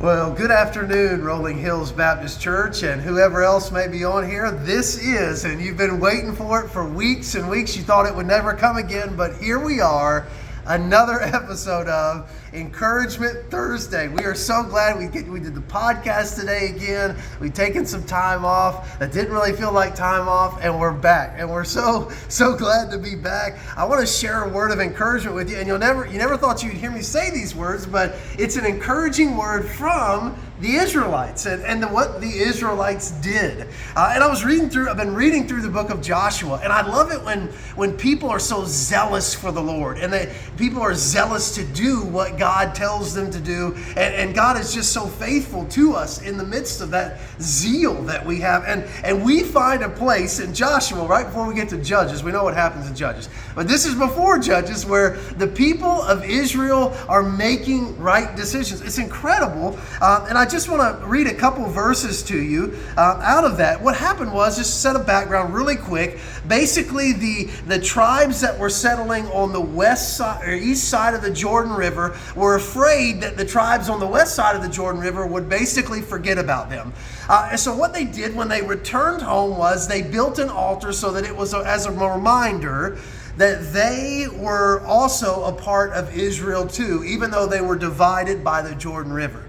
Well, good afternoon, Rolling Hills Baptist Church, and whoever else may be on here. This is, and you've been waiting for it for weeks and weeks. You thought it would never come again, but here we are, another episode of Encouragement Thursday. We are so glad we did the podcast today again. We've taken some time off that didn't really feel like time off, and we're back. And we're so glad to be back. I want to share a word of encouragement with you, and you never thought you'd hear me say these words, but it's an encouraging word from the Israelites and what the Israelites did. And I've been reading through the book of Joshua, and I love it when people are so zealous for the Lord, and people are zealous to do what God tells them to do, and God is just so faithful to us in the midst of that zeal that we have. And we find a place in Joshua, right before we get to Judges. We know what happens in Judges, but this is before Judges, where the people of Israel are making right decisions. It's incredible, and I just want to read a couple verses to you out of that. What happened was, just to set a background really quick, basically the tribes that were settling on the west side or east side of the Jordan River were afraid that the tribes on the west side of the Jordan River would basically forget about them. And so what they did when they returned home was they built an altar so that it was as a reminder that they were also a part of Israel too, even though they were divided by the Jordan River.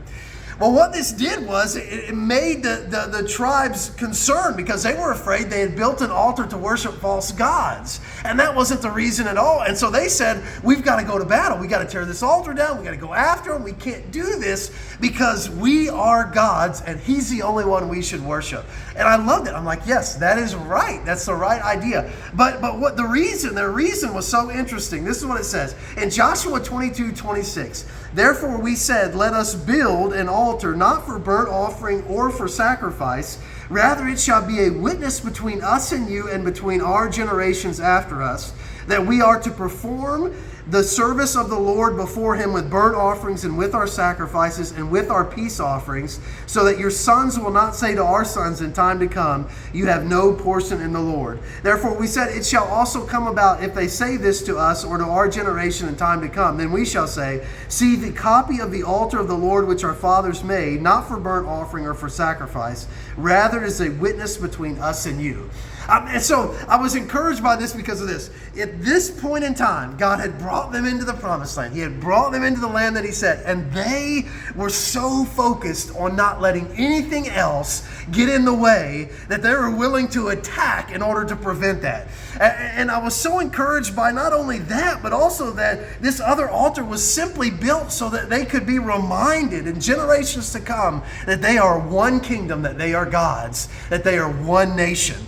Well, what this did was it made the tribes concerned, because they were afraid they had built an altar to worship false gods. And that wasn't the reason at all. And so they said, we've got to go to battle. We got to tear this altar down. We got to go after them. We can't do this because we are God's and He's the only one we should worship. And I loved it. I'm like, yes, that is right. That's the right idea. But what their reason was so interesting. This is what it says in Joshua 22:26. Therefore we said, let us build an altar, not for burnt offering or for sacrifice. Rather it shall be a witness between us and you, and between our generations after us, that we are to perform the service of the Lord before Him with burnt offerings and with our sacrifices and with our peace offerings, so that your sons will not say to our sons in time to come, you have no portion in the Lord. Therefore we said, it shall also come about, if they say this to us or to our generation in time to come, then we shall say, see the copy of the altar of the Lord which our fathers made, not for burnt offering or for sacrifice, rather it is a witness between us and you. And so I was encouraged by this because of this. At this point in time, God had brought them into the promised land. He had brought them into the land that He said, and they were so focused on not letting anything else get in the way that they were willing to attack in order to prevent that. And I was so encouraged by not only that, but also that this other altar was simply built so that they could be reminded in generations to come that they are one kingdom, that they are God's, that they are one nation.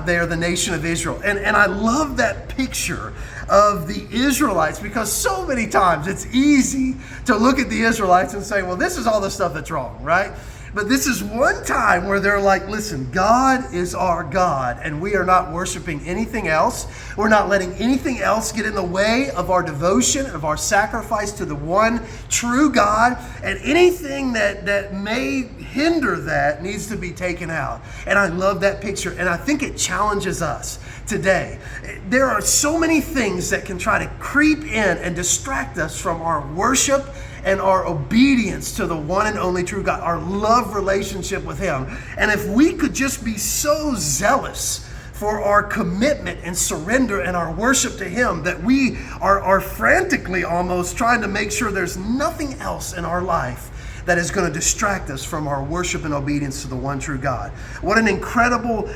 They are the nation of Israel. And I love that picture of the Israelites, because so many times it's easy to look at the Israelites and say, well, this is all the stuff that's wrong, right? But this is one time where they're like, listen, God is our God, and we are not worshiping anything else. We're not letting anything else get in the way of our devotion, of our sacrifice to the one true God. And anything that may hinder that needs to be taken out. And I love that picture, and I think it challenges us today. There are so many things that can try to creep in and distract us from our worship and our obedience to the one and only true God, our love relationship with Him. And if we could just be so zealous for our commitment and surrender and our worship to Him that we are frantically almost trying to make sure there's nothing else in our life that is going to distract us from our worship and obedience to the one true God. What an incredible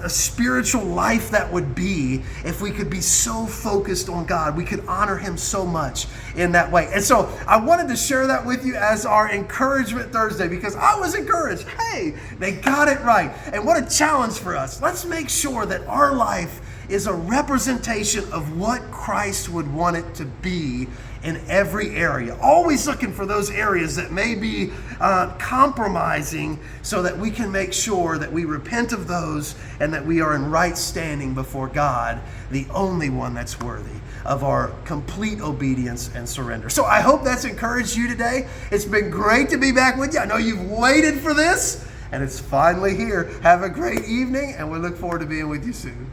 spiritual life that would be if we could be so focused on God. We could honor Him so much in that way. And so I wanted to share that with you as our Encouragement Thursday, because I was encouraged. Hey, they got it right. And what a challenge for us. Let's make sure that our life is a representation of what Christ would want it to be in every area. Always looking for those areas that may be compromising, so that we can make sure that we repent of those and that we are in right standing before God, the only one that's worthy of our complete obedience and surrender. So I hope that's encouraged you today. It's been great to be back with you. I know you've waited for this, and it's finally here. Have a great evening, and we look forward to being with you soon.